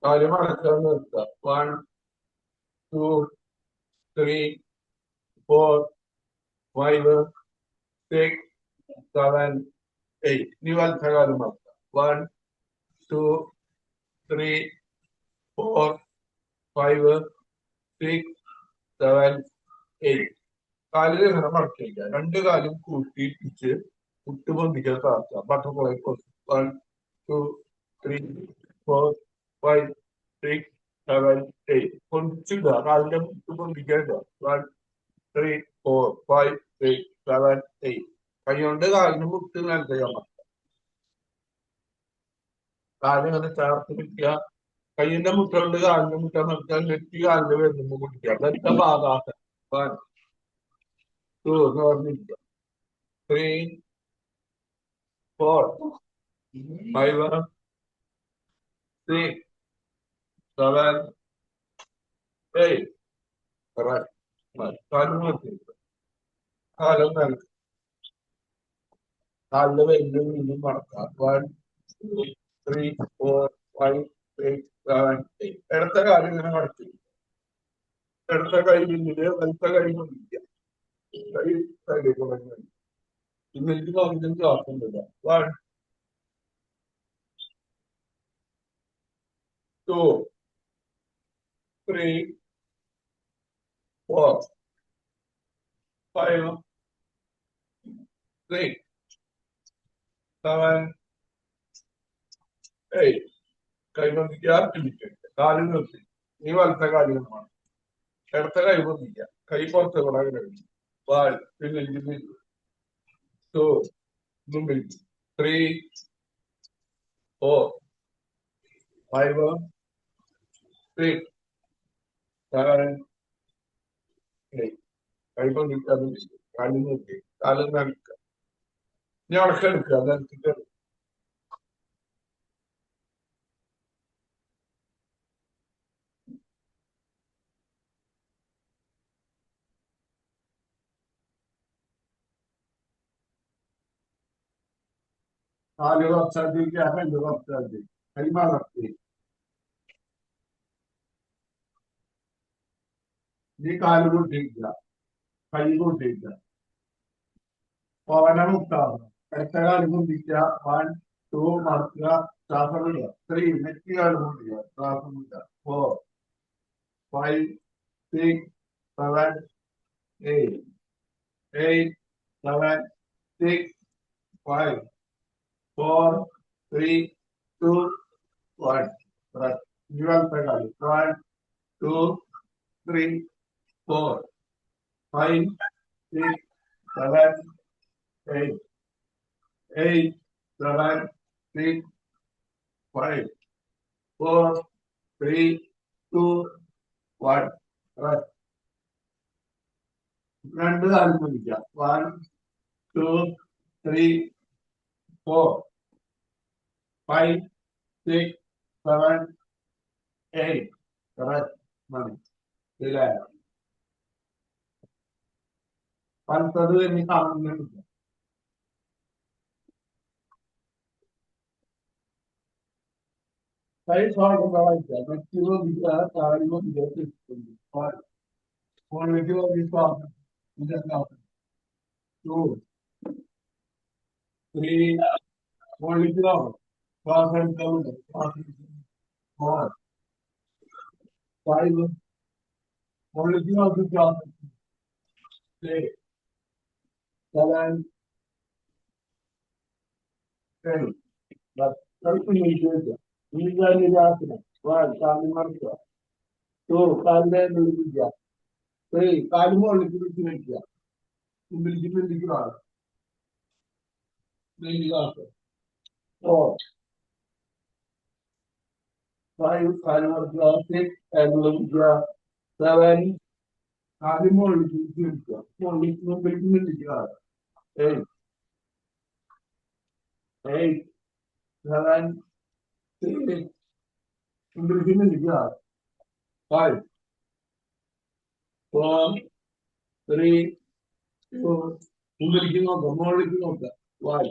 കാല് മടക്കാൻ നിർത്തുക. 1, 2, 3, 4, 5, 6, 7, 8. ഇനി വലത്തെ കാലം മടക്കുക. 1, 2, 3, 4, 5, 6, 7, 8. കാലിൽ ഇങ്ങനെ മടക്കില്ല. രണ്ട് കാലും കൂട്ടിയിട്ടിച്ച് മുട്ട് പൊന്തിക്കാൻ താഴ്ത്തുക. Butterfly pose. 1, 2, 3, 4, 5, 6, 7, 8. പൊന്തിച്ചിടുക. കാലിന്റെ മുട്ട് പൊന്തിക്കാൻ ഇടുക. 1, 3, 4, 5, 6, 7, 8. കൈ കൊണ്ട് കാലിന് മുട്ട് നിലത്തേക്ക് അമർത്തുക. കാലിങ്ങനെ ചേർത്ത് പിടിക്കുക. കൈയിന്റെ മുട്ട കൊണ്ട് കാലിന്റെ മുട്ട നിർത്താൻ നെറ്റി കാലിന്റെ വരുന്നുമ്പോ കുടിക്കുക. അതൊക്കെ ഭാഗാസനം. 1, 2 എന്ന് പറഞ്ഞിരിക്കുക. 3, 4, 5, 6, 7, 8. കാലം നിർത്തിയിരിക്കുക. കാലം നൽകുക. കാലിന്റെ വരുന്നും വീണ്ടും മടക്കുക. 1, 2, 3, 4, 5, 6, 7, 8. ഇടത്ത കാലം ഇങ്ങനെ മടക്കി. ഇടത്ത കൈ പിന്നില് വലത്തെ കൈ കൊണ്ടിരിക്കുക. കൈ സൈഡിലേക്ക് കൊണ്ടുവരിക. ഇന്നെനിക്ക് നോക്കിയിട്ട് ശ്വാസമില്ല. 1, 2, 3, 4, 5, 6, 7, 8. കൈ പൊന്തിക്കുക. പിടിക്കുക. കാലിൽ നിർത്തി. നീ വലത്തെ കാലിൽ വേണം. ഇടത്ത കൈ പൊന്തിക്കുക. കൈ പുറത്ത് കൂടെ കഴിയും. 1, പിന്നെ 2, 3, 4, 5, 6, 7, 8. കൈ പൊന്തിക്കുക. കാലിൽ നിർത്തി. കാലിൽ നനക്കുക. ഇനി അടക്കെടുക്കുക. നിലത്തിട്ട് കാല് കുറച്ചധികം രണ്ട് കുറച്ചധികം കൈ മടക്കി. നീ കാല് കൂട്ടിയിട്ടില്ല. കൈ കൂട്ടിയിട്ടില്ല. പവന മുട്ടാവുക. ഇടത്ത കാല് പൊന്തിക്കുക. 1, 2 മടക്കുക. ശ്വാസം വിടുക. 3 നെറ്റി കാല് പൊന്തിക്കുക. ശ്വാസം വിടുക. 4, 5, 6, 7, 8. 8, 7, 6, 5, 4, 3, 2, 1. ഇനി വലത്തെ കാല്. 1, 2, 3, 4, 5, 6, 7, 8. 8, 7, 6, 5, 4, 3, 2, 1. രണ്ട് കാലം പിടിക്കുക. 1, 2, 3, 4, 5, 6, 7, 8. മതി. ഇതിലെ പലത്തത് ഇനി കാണുന്നുണ്ട്. കൈ സ്വാഗതം വ്യക്തികൾ കാര്യങ്ങൾ വിജയിച്ചിട്ടുണ്ട്. ഫോണിലേക്ക് ശ്വാസം 2, 3 ഫോണിലേക്ക് ശ്വാസം എടുക്കാറുണ്ട്. 4, 5 ഫോണിലേക്ക് ശ്വാസം 6, 7, 8. കാല് മുകളിലേക്ക് പിടിച്ച് വയ്ക്കുക. മുമ്പിലേക്ക് പിടിക്കുക. 4, 5 കാല് മുകളിലേക്ക് 6 പിടിക്കുക. 7 കാല് മുകളിലേക്ക് പിടിച്ച് വയ്ക്കുക. മുമ്പിലേക്ക് പിടിക്കുക. 8, 7, 6 മുമ്പിലേക്ക് പിടിക്കുക. 5, 4, 3, 2 മുമ്പിലേക്ക് നോക്കുക. മുകളിലേക്ക് നോക്കുക. 1.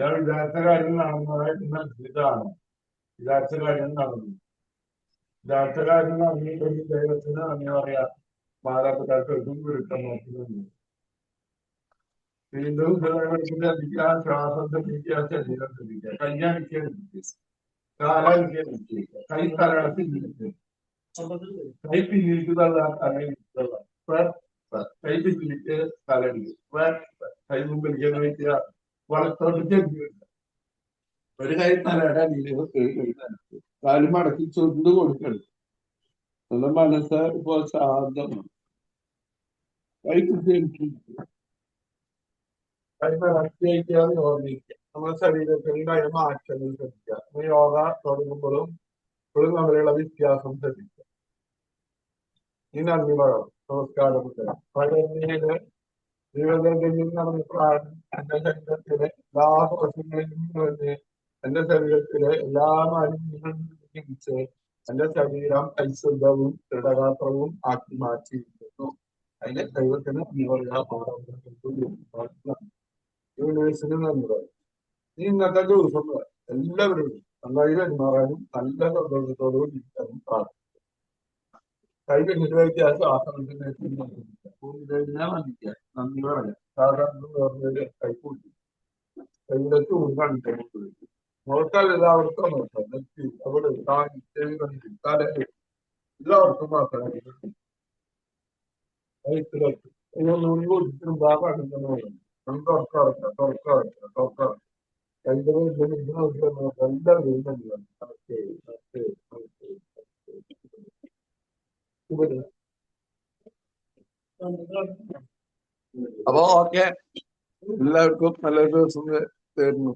ഞാൻ വിചാരിച്ച കാര്യം നടന്നതായിട്ട് മനസ്സിലാണ്. വിചാരിച്ച കാര്യം നടന്നു. വിചാരിച്ച കാര്യം നടന്നിട്ടുണ്ടെങ്കിൽ ദൈവത്തിന് അങ്ങനെ പറയാ മാതാപിതാക്കൾക്കും വിരുദ്ധം നോക്കുന്നുണ്ട്. വീണ്ടും ശ്രദ്ധിക്കുക, ശ്വാസം ശ്രദ്ധിക്കുക, ശരീരം ശ്രദ്ധിക്കുക, കയ്യടിക്കുക, കാലടിക്കുക, കൈ തലടത്തിരിക്കുക, കൈ പിന്നിലേക്ക് തള്ളാൻ തലയിടിക്കുക, കൈ പിന്നിലേക്ക് തലടിക്കുക, കൈ മുമ്പിലേക്ക് വയ്ക്കുക, വളർത്തോട്ട് ഒരു കൈ തലയുടെ അടിയിലേക്ക് കാല് മടക്കി ചൊന്ത് കൊടുക്കണം. നമ്മുടെ മനസ്സ് ഇപ്പോൾ ശാന്തമാണ്. കൈ കുത്തിയിരിക്കുക, കൈ മടക്കിയാൽ ഓർമ്മിക്കുക. നമ്മുടെ ശരീരത്തിലുണ്ടായ മാറ്റങ്ങൾ ശ്രദ്ധിക്കുക. യോഗ തുടങ്ങുമ്പോഴും ഇപ്പോഴും തമ്മിലുള്ള വ്യത്യാസം ശ്രദ്ധിക്കുക. ഈ നന്ദി പറയണം. നമസ്കാരം. പഴയ ജീവിതത്തിൽ നടന്ന പ്രായം എന്റെ ശരീരത്തിലെ എല്ലാ ദോഷങ്ങളിലും നിന്ന് എന്റെ ശരീരത്തിലെ എല്ലാ മാലിന്യങ്ങളും ചികിത്സ എന്റെ ശരീരം ഐശ്വര്യവും ദൃഢഗാത്രവും ആക്കി മാറ്റിയിരിക്കുന്നു. അതിന്റെ ദൈവത്തിന് യൂണിവേഴ്സിന് നന്ദി പറയും. ഈ ഇന്നത്തെ ദിവസം എല്ലാവരും നന്നായി പെരുമാറാനും നല്ല സന്തോഷത്തോടും ഇരിക്കാനും പ്രാർത്ഥിക്കും. കൈ പിന്നിട്ട് വയ്ക്കുക, ശ്വാസത്തിന്റെ മതിക്കുക, നന്ദി പറയാം. സാധാരണ കൈ കൂട്ടി കൈയുടെ ചൂട് കാണിക്കാൻ നോക്കല്ല അവിടുത്തെ നോക്കാം. നെറ്റി അവിടെ തല എല്ലാവർക്കും നോക്കാം. ഇതൊന്നും കൊടുത്തിട്ടും ആ കാണിക്കുന്ന തുറക്കാം. അപ്പൊ ഓക്കെ, എല്ലാവർക്കും നല്ല ദിവസം തരുന്നു.